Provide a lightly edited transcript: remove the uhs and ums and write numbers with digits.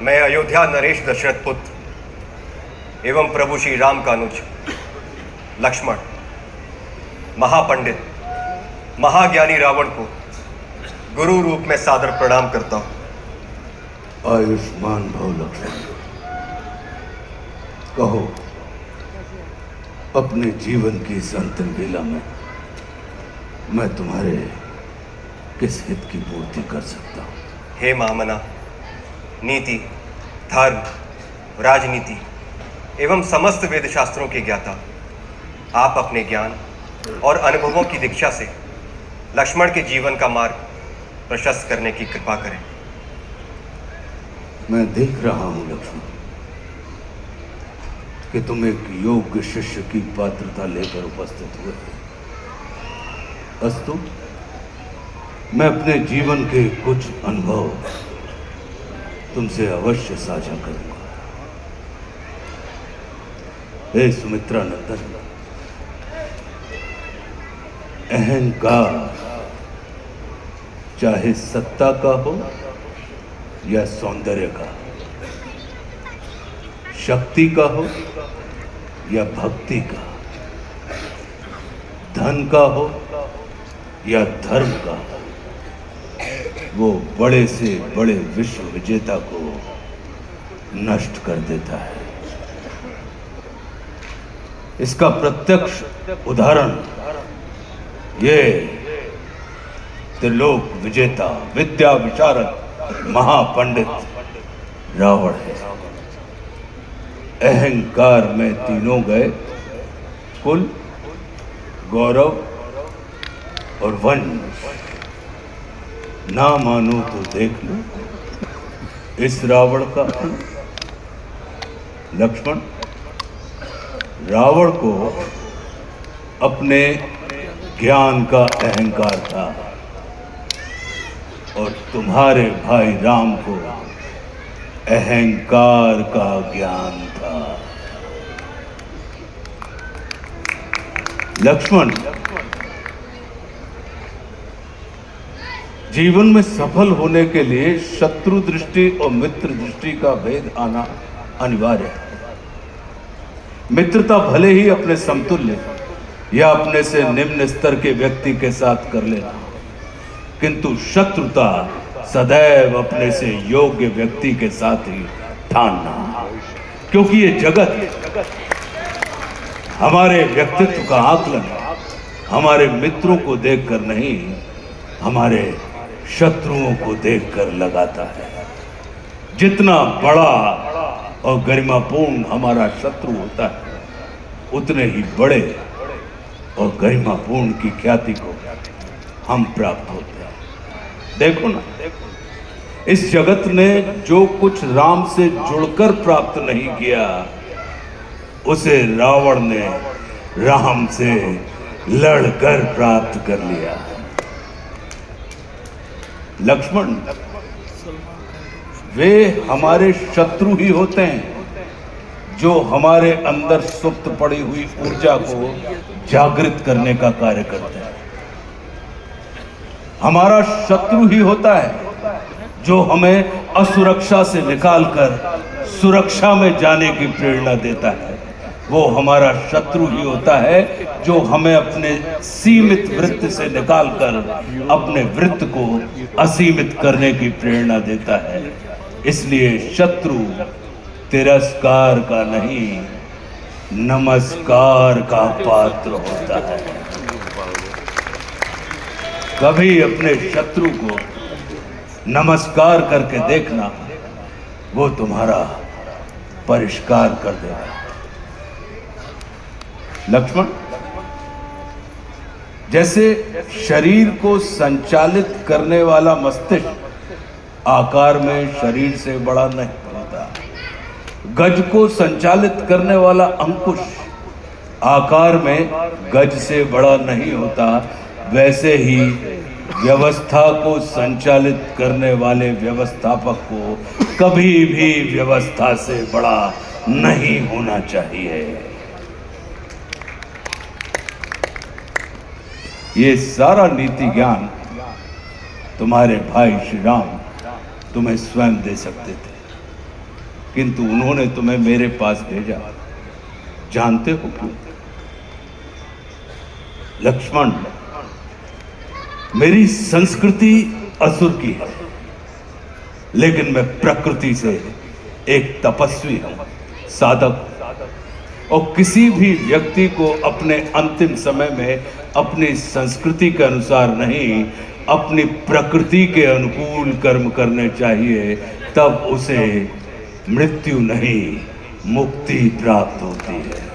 मैं अयोध्या नरेश दशरथ पुत्र एवं प्रभु श्री राम का अनुज लक्ष्मण महापंडित महाज्ञानी रावण को गुरु रूप में सादर प्रणाम करता हूं। आयुष्मान भव लक्ष्मण। कहो, अपने जीवन की इस अंतिम बेला में मैं तुम्हारे किस हित की पूर्ति कर सकता हूं? हे महामना, नीति, धर्म, राजनीति एवं समस्त वेद शास्त्रों के ज्ञाता, आप अपने ज्ञान और अनुभवों की दीक्षा से लक्ष्मण के जीवन का मार्ग प्रशस्त करने की कृपा करें। मैं देख रहा हूं लक्ष्मण कि तुम एक योग्य शिष्य की पात्रता लेकर उपस्थित हुए। अस्तु, मैं अपने जीवन के कुछ अनुभव तुमसे अवश्य साझा करूंगा। हे सुमित्रा नंदन, अहंकार चाहे सत्ता का हो या सौंदर्य का, शक्ति का हो या भक्ति का, धन का हो या धर्म का, वो बड़े से बड़े विश्व विजेता को नष्ट कर देता है। इसका प्रत्यक्ष उदाहरण ये त्रिलोक विजेता, विद्या विशारद, महापंडित रावण है। अहंकार में तीनों गए, कुल, गौरव और वंश। ना मानो तो देख लो इस रावण का अंत। लक्ष्मण, रावण को अपने ज्ञान का अहंकार था और तुम्हारे भाई राम को अहंकार का ज्ञान था। लक्ष्मण, जीवन में सफल होने के लिए शत्रु दृष्टि और मित्र दृष्टि का भेद आना अनिवार्य है। मित्रता भले ही अपने समतुल्य या अपने से निम्न स्तर के व्यक्ति के साथ कर लेना, किंतु शत्रुता सदैव अपने से योग्य व्यक्ति के साथ ही ठानना। क्योंकि ये जगत हमारे व्यक्तित्व का आकलन हमारे मित्रों को देखकर नहीं, हमारे शत्रुओं को देखकर लगाता है। जितना बड़ा और गरिमापूर्ण हमारा शत्रु होता है, उतने ही बड़े और गरिमापूर्ण की ख्याति को हम प्राप्त होते हैं। देखो ना, इस जगत ने जो कुछ राम से जुड़कर प्राप्त नहीं किया, उसे रावण ने राम से लड़कर प्राप्त कर लिया। लक्ष्मण, वे हमारे शत्रु ही होते हैं जो हमारे अंदर सुप्त पड़ी हुई ऊर्जा को जागृत करने का कार्य करते हैं। हमारा शत्रु ही होता है जो हमें असुरक्षा से निकालकर सुरक्षा में जाने की प्रेरणा देता है। वो हमारा शत्रु ही होता है जो हमें अपने सीमित वृत्त से निकालकर अपने वृत्त को असीमित करने की प्रेरणा देता है। इसलिए शत्रु तिरस्कार का नहीं, नमस्कार का पात्र होता है। कभी अपने शत्रु को नमस्कार करके देखना, वो तुम्हारा परिष्कार कर देगा। लक्ष्मण, जैसे शरीर को संचालित करने वाला मस्तिष्क आकार में शरीर से बड़ा नहीं होता, गज को संचालित करने वाला अंकुश आकार में गज से बड़ा नहीं होता, वैसे ही व्यवस्था को संचालित करने वाले व्यवस्थापक को कभी भी व्यवस्था से बड़ा नहीं होना चाहिए। ये सारा नीति ज्ञान तुम्हारे भाई श्री राम तुम्हें स्वयं दे सकते थे, किंतु उन्होंने तुम्हें मेरे पास भेजा। जानते हो क्यों? लक्ष्मण, मेरी संस्कृति असुर की है, लेकिन मैं प्रकृति से एक तपस्वी हूं, साधक। और किसी भी व्यक्ति को अपने अंतिम समय में अपनी संस्कृति के अनुसार नहीं, अपनी प्रकृति के अनुकूल कर्म करने चाहिए, तब उसे मृत्यु नहीं मुक्ति प्राप्त होती है।